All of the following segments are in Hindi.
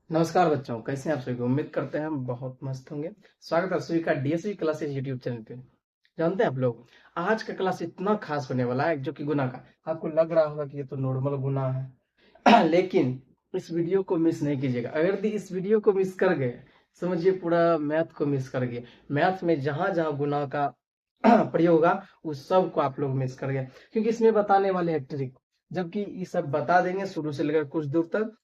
नमस्कार बच्चों, कैसे हैं आप सभी? उम्मीद करते हैं हम बहुत मस्त होंगे। स्वागत है सभी का डीएसवी क्लासेस यूट्यूब चैनल पे। जानते हैं आप लोग, आज का क्लास इतना खास होने वाला है जो कि गुना का। आपको लग रहा होगा कि ये तो नॉर्मल गुना है लेकिन इस वीडियो को मिस नहीं कीजिएगा। अगर यदि इस वीडियो को मिस कर गए, समझिए पूरा मैथ को मिस कर गए। मैथ में जहां जहां गुना का प्रयोग होगा उस सब को आप लोग मिस कर गए, क्योंकि इसमें बताने वाले हैं ट्रिक। जबकि ये सब बता देंगे शुरू से लेकर कुछ दूर तक।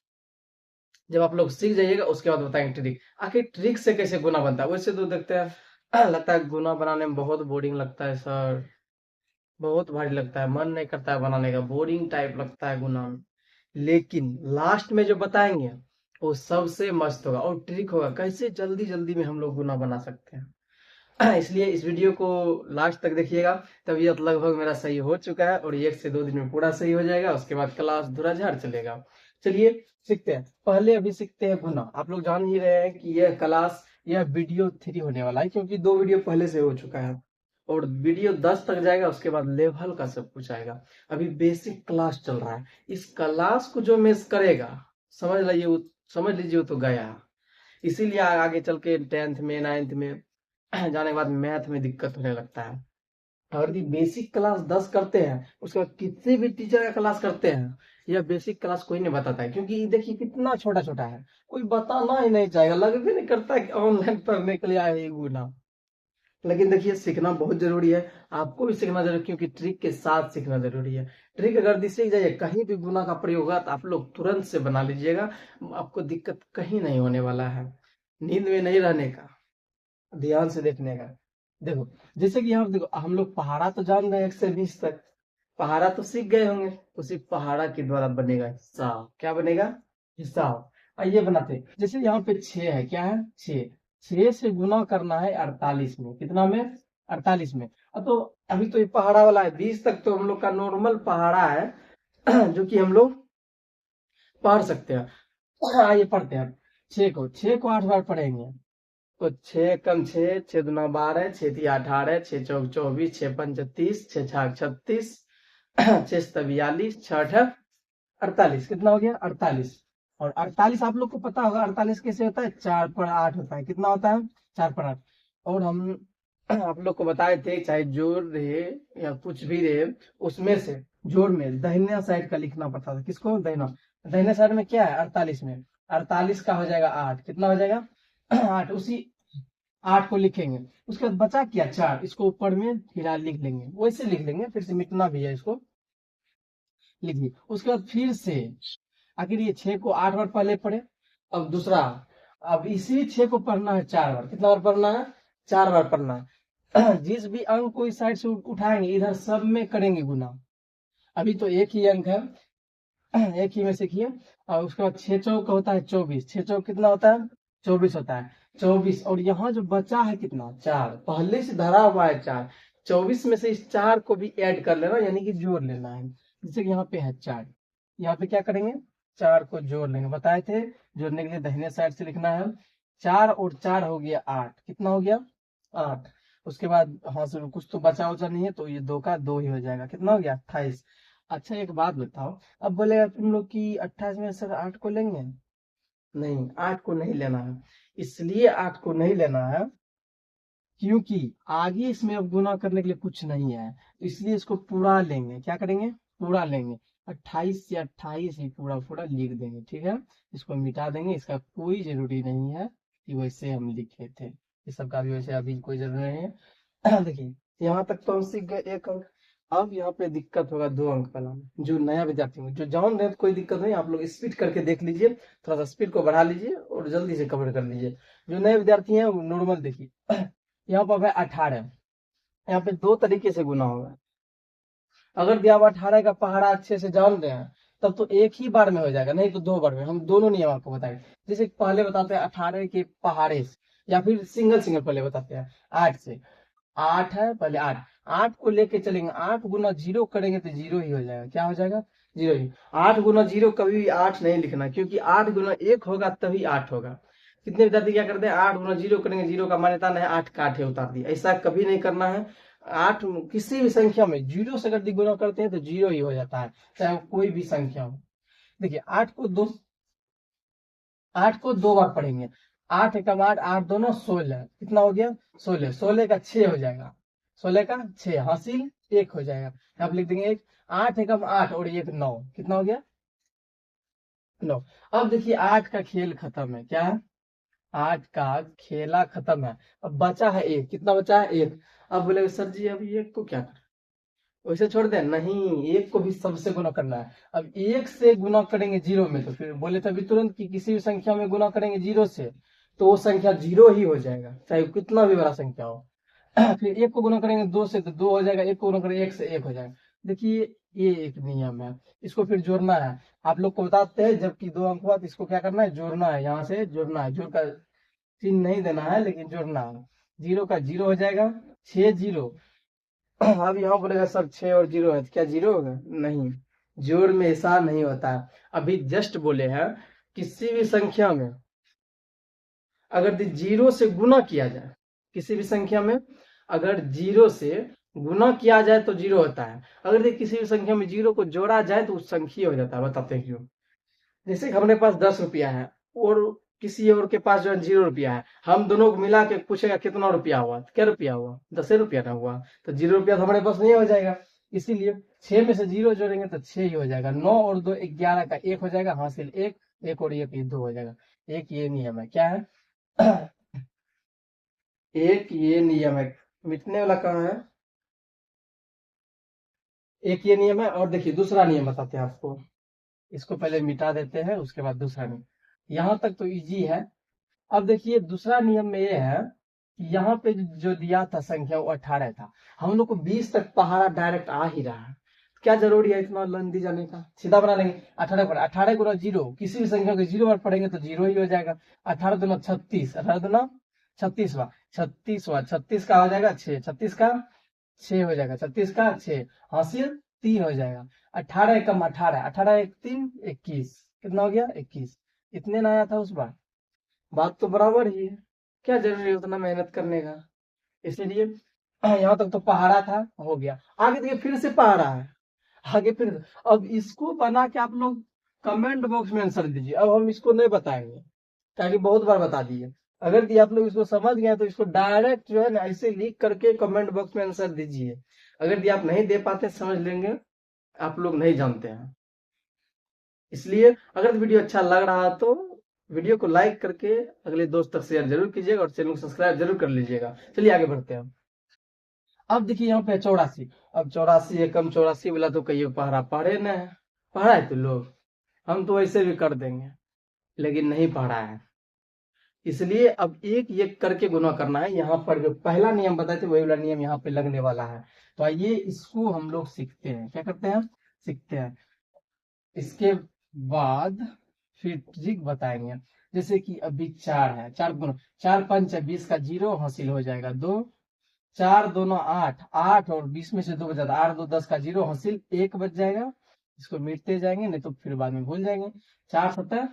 जब आप लोग सीख जाइएगा उसके बाद बताएंगे ट्रिक। आखिर ट्रिक से कैसे गुना बनता है? वैसे तो देखते हैं लगता है गुना बनाने में बहुत बोरिंग लगता है सर, बहुत भारी लगता है, मन नहीं करता है बनाने का, बोरिंग टाइप लगता है गुना में। लेकिन लास्ट में जो बताएंगे वो सबसे मस्त होगा और ट्रिक होगा कैसे जल्दी जल्दी में हम लोग गुना बना सकते हैं। इसलिए इस वीडियो को लास्ट तक देखिएगा। तबीयत लगभग मेरा सही हो चुका है और 1 से 2 दिन में पूरा सही हो जाएगा। उसके बाद क्लास धुराझार चलेगा। चलिए सीखते हैं। पहले अभी सीखते हैं गुना। आप लोग जान ही रहे हैं कि यह वीडियो 3 होने वाला है, क्योंकि 2 वीडियो पहले से हो चुका है और वीडियो 10 तक जाएगा। उसके बाद लेवल का सब कुछ आएगा। अभी बेसिक क्लास चल रहा है। इस क्लास को जो मिस करेगा, समझ लीजिए वो तो गया। इसीलिए आगे चल के 10th में 9th में जाने के बाद मैथ में दिक्कत होने लगता है। और यदि बेसिक क्लास 10 करते हैं, उसके बाद किसी भी टीचर का क्लास करते हैं, यह बेसिक क्लास कोई नहीं बताता है, क्योंकि ये देखिए कितना छोटा छोटा है। कोई बताना ही नहीं चाहेगा, लग भी नहीं करता है कि ऑनलाइन पढ़ने के लिए आए ये गुना। लेकिन देखिए सीखना बहुत जरूरी है। आपको भी सीखना जरूरी है, क्योंकि ट्रिक के साथ सीखना जरूरी है। ट्रिक अगर सीख जाइए, कहीं भी गुना का प्रयोग होगा तो आप लोग तुरंत से बना लीजिएगा। आपको दिक्कत कहीं नहीं होने वाला है। नींद में नहीं रहने का, ध्यान से देखने का। देखो, जैसे कि यहाँ देखो, हम लोग पहाड़ा तो जान रहे हैं 1 से 20 तक। पहाड़ा तो सीख गए होंगे। उसी पहाड़ा के द्वारा बनेगा हिसाब। क्या बनेगा? हिसाब। आइए बनाते हैं। जैसे यहाँ पे 6 है, क्या है? 6। 6 से गुना करना है 48 में। कितना में? 48 में। अब तो अभी तो ये पहाड़ा वाला है। 20 तक तो हम लोग का नॉर्मल पहाड़ा है जो कि हम लोग पढ़ सकते हैं। आइए पढ़ते हैं। 6 को 8 बार पढ़ेंगे तो 6 कम 6, 6 दूना 12, 6 तिया 18, 6 चौक 24, 6 पंच 30, 6 छक 36, 6 सत्ता 42, 6 8 48। कितना हो गया? 48। और 48 आप लोग को पता होगा 48 कैसे होता है? 4 पर 8 होता है। कितना होता है? 4 पर 8। और हम आप लोग को बताए थे, चाहे जोड़ रहे या कुछ भी रहे, उसमें से जोड़ में दाहिने साइड का लिखना पड़ता था। किसको? दाहिना। दाहिने साइड में क्या है? 48 में 48 का हो जाएगा 8। कितना हो जाएगा? 8। उसी 8 को लिखेंगे। उसके बाद बचा क्या? 4। इसको ऊपर में फिलहाल लिख लेंगे, वैसे लिख लेंगे, फिर से मिटना भी है, इसको लिखिए। उसके बाद फिर से आखिर ये 6 को 8 बार पहले पढ़े। अब दूसरा, अब इसी 6 को पढ़ना है 4 बार। कितना बार पढ़ना है? 4 बार पढ़ना है। जिस भी अंक को इस साइड से उठाएंगे, इधर सब में करेंगे गुना। अभी तो एक ही अंक है, एक ही में सीखिए। और उसके बाद 6 चौक होता है 24। 6 चौक कितना होता है? 24 होता है। 24। और यहाँ जो बचा है कितना? 4। पहले से धरा हुआ है 4। 24 में से इस 4 को भी ऐड कर लेना, यानी कि जोड़ लेना है। जैसे कि यहाँ पे है 4, यहाँ पे क्या करेंगे? 4 को जोड़ लेंगे। बताए थे जोड़ने के लिए दाहिने साइड से लिखना है। 4 और 4 हो गया 8। कितना हो गया? 8। उसके बाद हाँ से कुछ तो बचा उचा नहीं है, तो ये 2 का 2 ही हो जाएगा। कितना हो गया? 28। अच्छा एक बात बताओ, अब बोलेगा तुम लोग कि 28 में से 8 को लेंगे? नहीं, 8 को नहीं लेना है। इसलिए 8 को नहीं लेना है क्योंकि आगे इसमें अब गुना करने के लिए कुछ नहीं है, तो इसलिए इसको पूरा लेंगे। क्या करेंगे? पूरा लेंगे। 28 से 28 ही पूरा पूरा लिख देंगे, ठीक है। इसको मिटा देंगे, इसका कोई जरूरी नहीं है कि वैसे हम लिखे थे। इस सब का भी वैसे अभी कोई जरूरी नहीं है। देखिए, यहाँ तक तो हम सीख गए 1 अंक। अब यहाँ पे दिक्कत होगा 2 अंक वाला में। जो नया विद्यार्थी हो, जो जान रहे तो कोई दिक्कत नहीं, आप लोग स्पीड करके देख लीजिए। थोड़ा सा स्पीड को बढ़ा लीजिए और जल्दी से कवर कर लीजिए। जो नए विद्यार्थी हैं वो नॉर्मल देखिए। यहाँ पर है 18। यहाँ पे 2 तरीके से गुना होगा। अगर दिया हुआ 18 का पहाड़ा अच्छे से जान रहे हैं, तब तो एक ही बार में हो जाएगा, नहीं तो 2 बार में। हम दोनों नियम आपको बताएंगे। जैसे पहले बताते हैं 18 के पहाड़े से, या फिर सिंगल सिंगल पहले बताते हैं 8 से। 8 है पहले 8। 8 को लेके चलेंगे, 8 गुना 0 करेंगे तो 0 ही हो जाएगा। क्या हो जाएगा? 0 ही। 8 गुना 0 कभी भी 8 नहीं लिखना, क्योंकि 8 गुना 1 होगा तभी 8 होगा। कितने विद्यार्थी क्या करते हैं? 8 गुना 0 करेंगे, 0 का मान्यता नहीं, 8 का 8 उतार दिया। ऐसा कभी नहीं करना है। 8 किसी भी संख्या में 0 से अगर गुना करते हैं तो 0 ही हो जाता है, चाहे वो कोई भी संख्या हो। देखिए 8 को 2 8 को 2 बार पढ़ेंगे। 8 एकम 8, 8 दोनों 16, कितना हो गया 16, 16 का 6 हो जाएगा, 16 का 6 हासिल 1 हो जाएगा, यहाँ पे लिख देंगे 1। 8 एकम 8 और 1 9, कितना हो गया 9। अब देखिए 8 का खेल खत्म है, क्या है 8 का खेला खत्म है। अब बचा है 1, कितना बचा है 1। अब बोले सर जी अभी 1 को क्या करें, वैसे छोड़ दें, नहीं 1 को भी सबसे गुना करना है। अब 1 से गुना करेंगे 0 में, तो फिर बोले थे अभी तुरंत कि किसी भी संख्या में गुना करेंगे 0 से तो वो संख्या 0 ही हो जाएगा, चाहे कितना भी बड़ा संख्या हो। फिर 1 को गुना करेंगे 2 से तो 2 हो जाएगा, 1 को गुना करेंगे 1 से 1 हो जाएगा। देखिए ये एक नियम है, इसको फिर जोड़ना है। आप लोग को बताते हैं जबकि 2 अंक हुआ तो इसको क्या करना है, जोड़ना है, यहाँ से जोड़ना है, जोड़ का चिन्ह नहीं देना है लेकिन जोड़ना है। 0 का 0 हो जाएगा, 6 0। अब यहाँ बोलेगा सर 6 और 0 है तो क्या 0 होगा, नहीं, जोड़ में ऐसा नहीं होता है। अभी जस्ट बोले हैं किसी भी संख्या में अगर 0 से गुना किया जाए, किसी भी संख्या में अगर 0 से गुना किया जाए तो 0 होता है, अगर किसी भी संख्या में 0 को जोड़ा जाए तो उस संख्या हो जाता है। बताते हैं क्यों। जैसे कि हमारे पास 10 रुपया है और किसी और के पास जो है 0 रुपया है, हम दोनों को मिला के पूछेगा कितना रुपया हुआ, तो क्या रुपया हुआ 10 रुपया ना हुआ, तो 0 रुपया तो हमारे पास नहीं हो जाएगा। इसीलिए 6 में से 0 जोड़ेंगे तो 6 ही हो जाएगा। 9 और 2 11 का 1 हो जाएगा, हासिल 1, 1 और 1 2 हो जाएगा। एक ये नियम है, क्या है एक ये नियम है, मिटने वाला कहाँ है, एक ये नियम है। और देखिए दूसरा नियम बताते हैं आपको, इसको पहले मिटा देते हैं उसके बाद दूसरा नियम। यहाँ तक तो इजी है। अब देखिए दूसरा नियम में ये है कि यहाँ पे जो दिया था संख्या वो 18 था, हम लोग को 20 तक पहाड़ा डायरेक्ट आ ही रहा है, क्या जरूरी है इतना लंदी जाने का, सीधा बना लेंगे। 18 पर 18 गुना 0, किसी भी संख्या को 0 बार पढ़ेंगे तो 0 ही हो जाएगा। 18 दूना 36, 18 दूना 36वां, 36वां 36 का हो जाएगा 6, 36 का 6 हो जाएगा, 36 का 6 हासिल 3 हो जाएगा। 18 एकम 18, 18 एक 3 21, कितना हो गया 21। इतने ना आया था उस बार, बात तो बराबर ही है, क्या जरूरी है उतना मेहनत करने का। इसीलिए यहाँ तक तो पहाड़ा था, हो गया। आगे देखिए फिर से पहाड़ा है, आगे फिर। अब इसको बना के आप लोग कमेंट बॉक्स में आंसर दीजिए। अब हम इसको नहीं बताएंगे ताकि बहुत बार बता दिए। अगर कि आप लोग इसको समझ गए तो इसको डायरेक्ट जो है ना ऐसे लिख करके कमेंट बॉक्स में आंसर दीजिए। अगर कि आप नहीं दे पाते समझ लेंगे आप लोग नहीं जानते हैं। इसलिए अगर वीडियो अच्छा लग रहा तो वीडियो को लाइक करके अगले दोस्त तक शेयर जरूर कीजिएगा और चैनल को सब्सक्राइब जरूर कर लीजिएगा। चलिए आगे बढ़ते हैं। अब देखिए यहाँ पे 84, अब 84 एकम 84 वाला तो कहिए पढ़ा पढ़े न है, पढ़ा है तो लोग, हम तो ऐसे भी कर देंगे लेकिन नहीं पढ़ा है। इसलिए अब एक एक करके गुना करना है। यहाँ पर जो पहला नियम बताए थे वही वाला नियम यहाँ पे लगने वाला है। तो आइए इसको हम लोग सीखते हैं, क्या करते हैं सीखते हैं। इसके बाद फिर ट्रिक बताएंगे। जैसे कि अभी 4 है, 4 गुना 4 5 20 का 0 हासिल हो जाएगा 2, 4 दोनों 8, 8 और 20 में से 2 बचा 8 2 10 का 0 हासिल 1 बच जाएगा। इसको मिटते जाएंगे नहीं तो फिर बाद में भूल जाएंगे। 4 7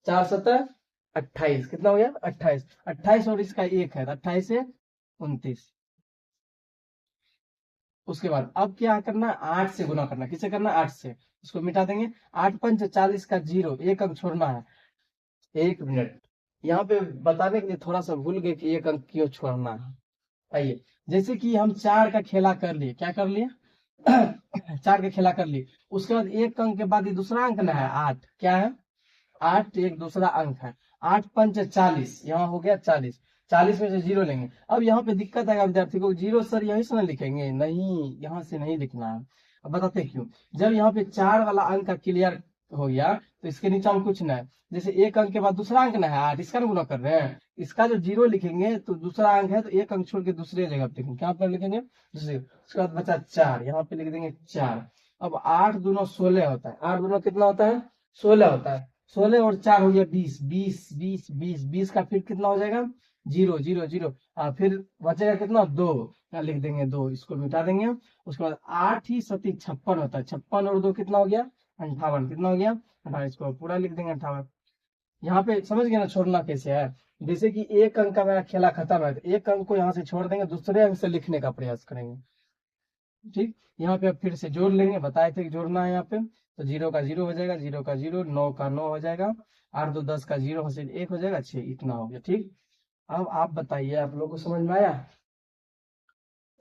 4 7 28, कितना हो गया 28, 28 और इसका 1 है 28 से 29। उसके बाद अब क्या करना है 8 से गुना करना है। किसे करना है 8 से, इसको मिटा देंगे। 8 5 40 का 0, 1 अंक छोड़ना है। 1 मिनट, यहाँ पे बताने के लिए थोड़ा सा भूल गए कि 1 अंक क्यों छोड़ना है। आइए जैसे कि हम 4 का खेला कर लिए, क्या कर लिए 4 का खेला कर लिए। उसके बाद 1 अंक के बाद ये दूसरा अंक ना है 8, क्या है 8 एक दूसरा अंक है। 8 5 40, यहाँ हो गया 40, 40 में से 0 लेंगे। अब यहाँ पे दिक्कत आएगा विद्यार्थी को, 0 सर यहीं से ना लिखेंगे, नहीं यहाँ से नहीं लिखना है। अब बताते हैं क्यों। जब यहाँ पे 4 वाला अंक का क्लियर हो गया तो इसके नीचे हम कुछ ना है। जैसे 1 अंक के बाद दूसरा अंक ना है 8, इसका गुना कर रहे हैं, इसका जो 0 लिखेंगे तो दूसरा अंक है तो 1 अंक छोड़ के दूसरे जगह पे लिखेंगे, क्या पर लिखेंगे दूसरे। उसके बाद बचा 4, यहाँ पे लिख देंगे 4। अब 8 दूना 16 होता है, 8 दूना कितना होता है 16 होता है। 16 और 4 हो गया 20, 20 20 20 20 का फिर कितना हो जाएगा 0 0 0। फिर बचेगा कितना 2, यहाँ लिख देंगे 2, इसको मिटा देंगे। उसके बाद 8 ही 7 56 होता है, 56 और 2 कितना हो गया 58, कितना हो गया 58, इसको पूरा लिख देंगे 58। यहाँ पे समझ गए ना छोड़ना कैसे है। जैसे कि 1 अंक का मेरा खेला खत्म है तो 1 अंक को यहाँ से छोड़ देंगे, दूसरे अंक से लिखने का प्रयास करेंगे। ठीक, यहाँ पे अब फिर से जोड़ लेंगे, बताए थे कि जोड़ना है यहाँ पे। तो 0 का 0 हो जाएगा, 0 का 0, 9 का 9 हो जाएगा, 8 2 10 का 0 हासिल 1 हो जाएगा, 6 इतना हो गया। ठीक, अब आप बताइए, आप लोग को समझ में आया?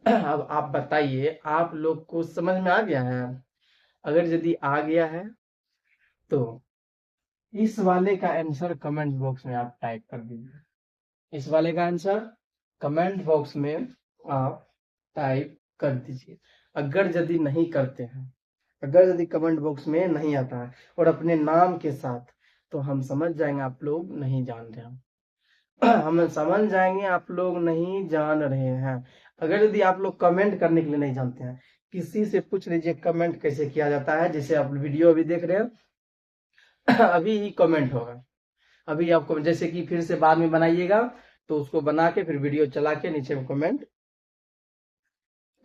अब आप बताइए, आप लोग को समझ में आ गया है? अगर यदि आ गया है तो इस वाले का आंसर कमेंट बॉक्स में आप टाइप कर दीजिए। इस वाले का आंसर कमेंट बॉक्स में आप टाइप कर दीजिए। अगर यदि नहीं करते हैं, अगर यदि कमेंट बॉक्स में नहीं आता है और अपने नाम के साथ, तो हम समझ जाएंगे आप लोग नहीं जान रहे हैं। हम समझ जाएंगे आप लोग नहीं जान रहे हैं। अगर यदि आप लोग कमेंट करने के लिए नहीं जानते हैं, किसी से पूछ लीजिए कमेंट कैसे किया जाता है। जैसे आप वीडियो अभी देख रहे हैं, अभी ही कमेंट होगा, अभी आपको जैसे कि फिर से बाद में बनाइएगा, तो उसको बना के फिर वीडियो चला के नीचे में कमेंट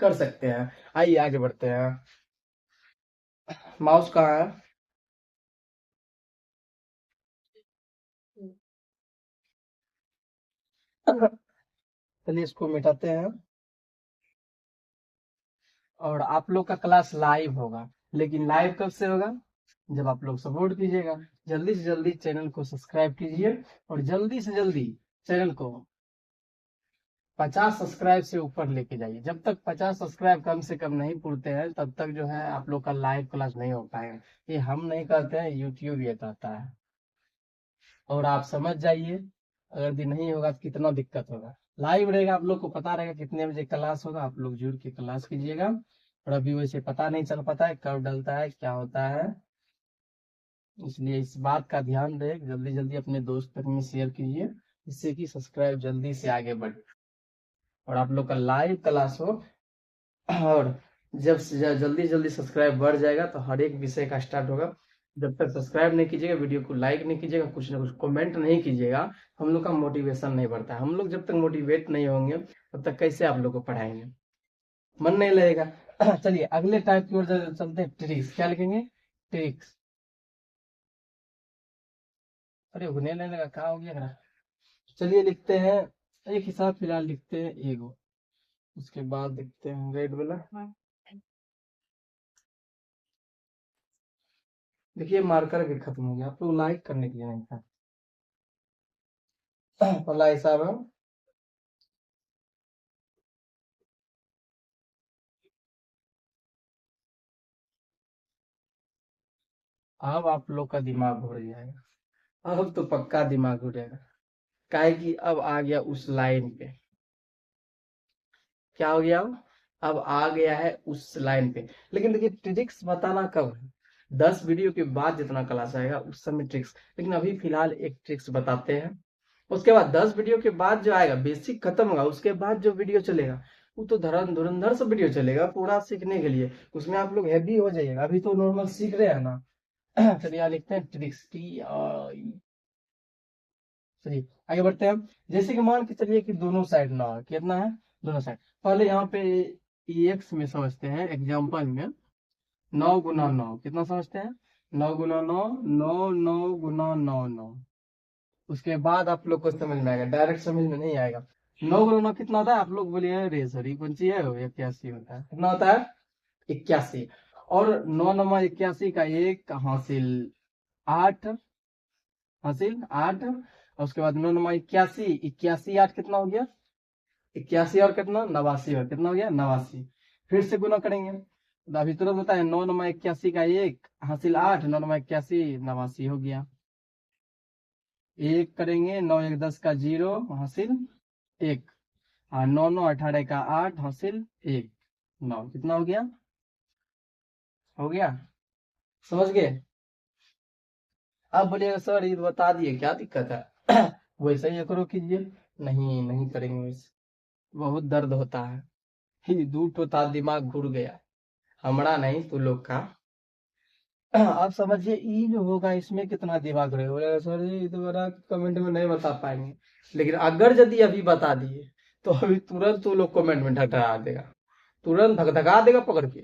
कर सकते हैं। आइए आगे बढ़ते हैं। माउस कहाँ है? चलिए इसको मिटाते हैं। और आप लोग का क्लास लाइव होगा, लेकिन लाइव कब से होगा? जब आप लोग सपोर्ट कीजिएगा। जल्दी से जल्दी चैनल को सब्सक्राइब कीजिए और जल्दी से जल्दी चैनल को 50 सब्सक्राइब से ऊपर लेके जाइए। जब तक 50 सब्सक्राइब कम से कम नहीं पूरते हैं, तब तक जो है आप लोग का लाइव क्लास नहीं हो पाएगा। ये हम नहीं कहते हैं, यूट्यूब ये कहता है। और आप समझ जाइए, अगर दिन नहीं होगा तो कितना दिक्कत होगा। लाइव रहेगा, आप लोग को पता रहेगा कितने बजे क्लास होगा, आप लोग जुड़ के क्लास कीजिएगा। और अभी वैसे पता नहीं चल पाता है कब डलता है, क्या होता है, इसलिए इस बात का ध्यान रहे। जल्दी जल्दी अपने दोस्त तक में शेयर कीजिए, जिससे कि सब्सक्राइब जल्दी से आगे बढ़े और आप लोग का लाइव क्लास हो। और जब से जल्दी जल्दी सब्सक्राइब बढ़ जाएगा तो हर एक विषय का स्टार्ट होगा। जब तक सब्सक्राइब नहीं कीजिएगा, वीडियो को लाइक नहीं कीजिएगा, कुछ ना कुछ कमेंट नहीं कीजिएगा, हम लोग का मोटिवेशन नहीं बढ़ता है। हम लोग जब तक मोटिवेट नहीं होंगे, तब तक कैसे आप लोग को पढ़ाएंगे? मन नहीं लगेगा। चलिए अगले टाइप की ओर चलते हैं। ट्रिक्स क्या लिखेंगे? ट्रिक्स। अरे उगने नहीं लगा, कहाँ हो गया? चलिए लिखते हैं, एक हिसाब फिलहाल लिखते हैं ईगो, उसके बाद देखते हैं रेड वाला। देखिए मार्कर भी खत्म हो गया, आप लोग लाइक करने के लिए नहीं था। पहला हिसाब है, अब आप लोग का दिमाग घुर जाएगा। अब तो पक्का दिमाग घुरेगा, काहे कि अब आ गया उस लाइन पे। क्या हो गया? अब आ गया है उस लाइन पे। लेकिन देखिए ट्रिक्स बताना कब है? 10 वीडियो के बाद जितना क्लास आएगा उस समय ट्रिक्स, लेकिन अभी फिलहाल एक ट्रिक्स बताते हैं। उसके बाद 10 वीडियो के बाद जो आएगा बेसिक खत्म होगा, उसके बाद जो वीडियो चलेगा वो तो धुरंधर से वीडियो चलेगा पूरा सीखने के लिए। उसमें आप लोग हैवी हो जाइएगा, अभी तो नॉर्मल सीख रहे हैं ना। चलिए यहाँ लिखते हैं ट्रिक्स TRI। चलिए आगे बढ़ते हैं हम। जैसे कि मान के चलिए कि दोनों साइड ना हो, कितना है? दोनों साइड। पहले यहाँ पे EX में समझते हैं, एग्जाम्पल में 9 गुना 9 कितना समझते हैं? 9 गुना 9, 9 9 गुना 9 9। उसके बाद आप लोग को समझ में आएगा, डायरेक्ट समझ में नहीं आएगा। 9 गुना 9 कितना होता है? आप लोग बोलिए अरे सर ये कौन सी है? 81 होता है। कितना होता है? 81। और 9 नमा 81 का एक हासिल 8, हासिल 8। और उसके बाद 9 नमा 81, 81 8 कितना हो गया? 81 और कितना? 89। और कितना हो गया? 89। फिर से गुना करेंगे तो अभी तुरंत होता है 9 नमा 81 का एक हासिल 8, 9 नमा 81 89 हो गया। एक करेंगे, 9 1 10 का 0 हासिल 1। और 9 9 18 का 8 हासिल 1 9। कितना हो गया? हो गया? समझ गए? आप बोलिएगा सर ये तो बता दिए, क्या दिक्कत है? वैसे ही करो कीजिए। नहीं नहीं करेंगे वैसे, बहुत दर्द होता है। ही दूर तो था, दिमाग घुर गया, हमारा नहीं तू लोग का। आप समझिए ई जो होगा इसमें कितना दिमाग रहेगा। बोलेगा सर जी दोबारा कमेंट में नहीं बता पाएंगे, लेकिन अगर यदि अभी बता दिए तो अभी तुरंत वो लोग कमेंट में ढकढका देगा, तुरंत धकधका देगा पकड़ के,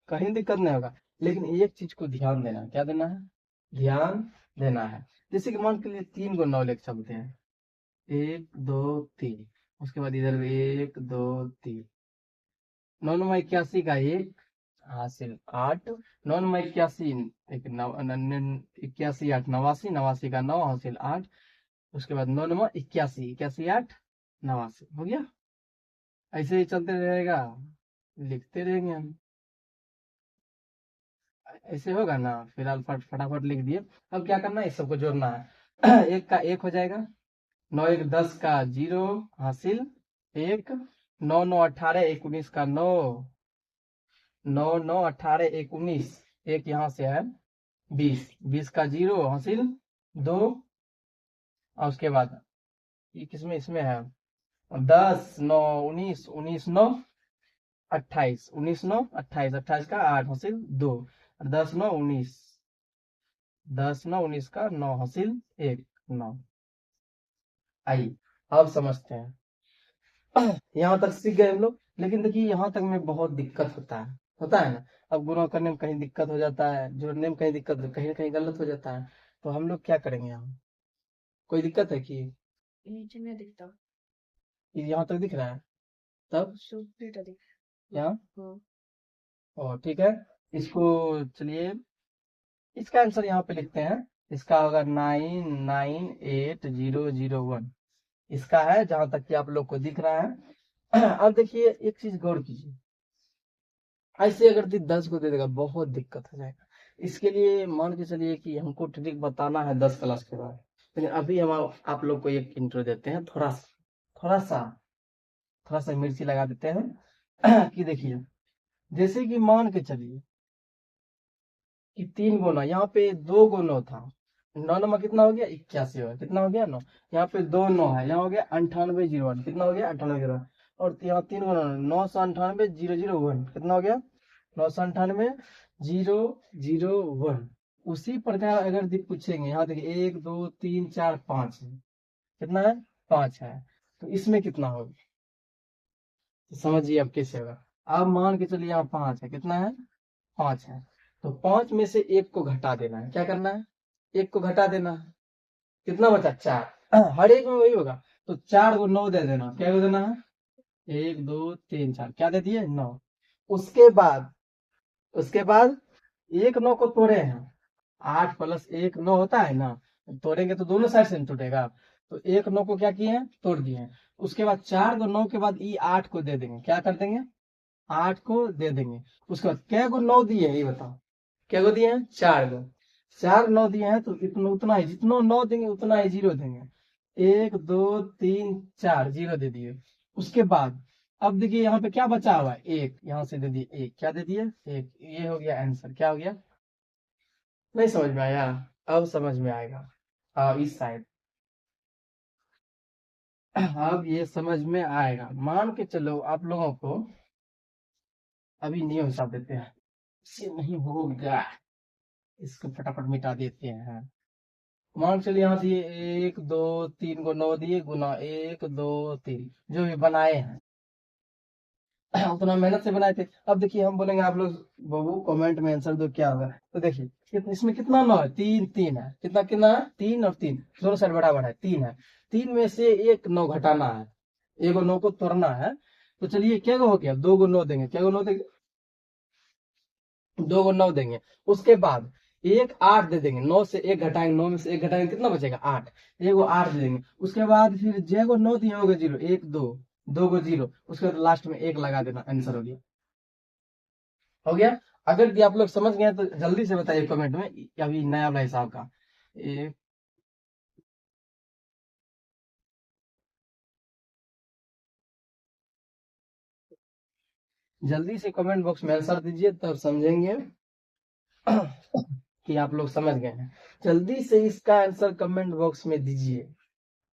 कहीं दिक्कत नहीं होगा। लेकिन एक चीज को ध्यान देना, क्या देना है? ध्यान देना है। जैसे कि मान के लिए 3 को 9 लेके चलते हैं, 1 2 3। उसके बाद इधर 1 2 3। 9 नमा 81 का एक हासिल 8, 9 81, 81 8 89, 89 का 9 हासिल 8, उसके बाद 9 81, 81 8 89 हो गया। ऐसे ही चलते रहेगा, लिखते रहेंगे हम, ऐसे होगा ना। फिलहाल फटाफट लिख दिए। अब क्या करना है, इस सबको जोड़ना है। एक का एक हो जाएगा, 9 1 10 का 0 हासिल 1, 9 9 18 19 का 9, 9 9 18 19, एक यहाँ से है 20, 20 का 0 हासिल 2, और उसके बाद ये किसमें, इसमें है 10 9 19, 19 9 28, 19 9 28, 28 का 8 हासिल 2, 10 9 19, 10 9 19 का 9 हासिल 1 9। आइए अब समझते हैं। यहाँ तक सीख गए हम लोग, लेकिन देखिए यहाँ तक में बहुत दिक्कत होता है ना। अब गुणा करने में कहीं दिक्कत हो जाता है, जोड़ने में कहीं दिक्कत, कहीं ना कहीं गलत हो जाता है। तो हम लोग क्या करेंगे यहाँ, कोई दिक्कत है कि नीचे नहीं दिखता, यहाँ तक दिख रहा है, तब सुपीटा दिख यहाँ हाँ। और ठीक है। इसको चलिए, इसका आंसर यहाँ पे लिखते हैं। इसका होगा 998001, इसका है, जहां तक कि आप लोग को दिख रहा है। अब देखिए एक चीज गौर कीजिए, ऐसे अगर 10 को दे देगा बहुत दिक्कत हो जाएगा। इसके लिए मान के चलिए कि हमको ट्रिक बताना है 10 क्लास के बाद, लेकिन अभी हम आप लोग को एक इंट्रो देते हैं, थोड़ा सा थोड़ा सा मिर्ची लगा देते हैं। कि देखिए, जैसे कि मान के चलिए कि 3 गुना, यहाँ पे 2 गुना था, 9 नंबर कितना हो गया 81 हो, कितना हो गया 9, यहाँ पे 2 9 है, यहाँ हो गया 9801, कितना हो गया 9801, और यहाँ 3 गुना 998 001, कितना हो गया 998 001। उसी प्रकार अगर पूछेंगे, यहाँ देखिए 1 2 3 4 5 है, कितना है 5 है, तो इसमें कितना होगा, तो समझिए अब कैसे होगा। अब मान के चलिए यहाँ 5 है, कितना है 5 है, तो 5 में से 1 को घटा देना है। क्या करना है, 1 को घटा देना है, कितना बचा 4। हर एक में वही होगा, तो 4 को 9 दे देना। क्या दे देना है, 1 2 3 4, क्या दे दिए 9। उसके बाद एक 9 को तोड़े हैं, 8 प्लस 1 9 होता है ना, तोड़ेंगे तो दोनों साइड से नहीं टूटेगा, तो एक 9 को क्या किए हैं, तोड़ दिए हैं। उसके बाद 4 को 9 के बाद ये 8 को दे देंगे, क्या कर देंगे 8 को दे देंगे। उसके बाद क्या को 9 दिए हैं, ये बताओ क्या को दिए हैं, 4 को, 4 9 दिए हैं, तो इतना उतना ही, जितना 9 देंगे उतना ही 0 देंगे। 1 2 3 4 0 दे दिए। उसके बाद अब देखिए यहाँ पे क्या बचा हुआ है, 1, यहाँ से दे दिए 1, क्या दे दिए 1, ये हो गया आंसर। क्या हो गया, नहीं समझ में आया, अब समझ में आएगा। इस साइड अब ये समझ में आएगा। मान के चलो आप लोगों को अभी नियम हिसाब देते हैं, इससे नहीं होगा, इसको फटाफट मिटा देते हैं। मान चलिए यहाँ दिए 1 2 3 को 9 दिए, गुना 1 2 3, जो भी बनाए हैं उतना मेहनत से बनाए थे। अब देखिए हम बोलेंगे आप लोग बाबू कमेंट में आंसर दो क्या होगा, तो देखिए इसमें कितना 9 है, 3 3 है, कितना कितना है 3 और 3, दोनों साइड बराबर है 3 है। 3 में से एक 9 घटाना है, एक 9 को तोड़ना है। तो चलिए क्या हो गया, 2 को 9 देंगे, क्या को 9 देंगे, 2 को 9 देंगे। उसके बाद एक 8 दे देंगे, 9 से 1 घटाएंगे, 9 में से 1 घटाएंगे, कितना बचेगा 8, एक को 8 दे देंगे। उसके बाद फिर जे को 9 दिया होगा 0, 1 2, 2 को 0, उसके बाद लास्ट में 1 लगा देना, आंसर हो गया। हो गया। अगर ये आप लोग समझ गए तो जल्दी से बताइए कमेंट में, अभी नया वाला हिसाब का एक, जल्दी से कमेंट बॉक्स में आंसर दीजिए, तब समझेंगे कि आप लोग समझ गए हैं। जल्दी से इसका आंसर कमेंट बॉक्स में दीजिए,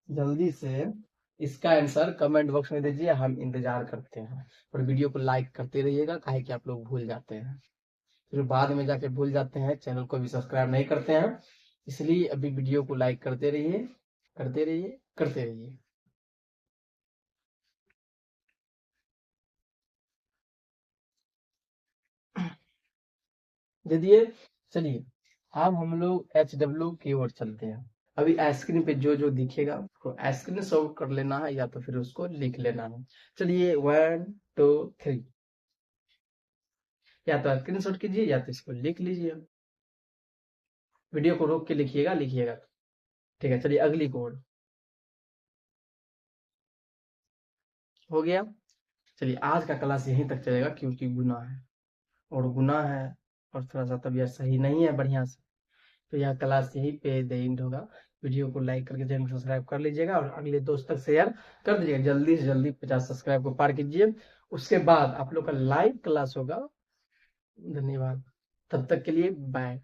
जल्दी से इसका आंसर कमेंट बॉक्स में दीजिए, हम इंतजार करते हैं। और वीडियो को लाइक करते रहिएगा, काहे कि आप लोग भूल जाते हैं, फिर बाद में जाके भूल जाते हैं, चैनल को भी सब्सक्राइब नहीं करते हैं। इसलिए अभी वीडियो को लाइक करते रहिए, करते रहिए, करते रहिए। दे दिए। चलिए अब हम लोग HW की ओर चलते हैं। अभी स्क्रीन पे जो जो दिखेगा उसको स्क्रीन शॉट कर लेना है, या तो फिर उसको लिख लेना है। चलिए 1 2 3, या तो स्क्रीनशॉट कीजिए या तो इसको लिख लीजिए। वीडियो को रोक के लिखिएगा लिखिएगा। ठीक है, चलिए अगली कोड हो गया। चलिए आज का क्लास यहीं तक चलेगा क्योंकि गुना है और गुना है और थोड़ा सा तबीयत सही नहीं है बढ़िया से, तो यह क्लास यहीं पे द एंड होगा। वीडियो को लाइक करके चैनल को सब्सक्राइब कर लीजिएगा और अगले दोस्त तक शेयर कर दीजिएगा। जल्दी से जल्दी 50 सब्सक्राइब को पार कीजिए, उसके बाद आप लोग का लाइव क्लास होगा। धन्यवाद, तब तक के लिए बाय।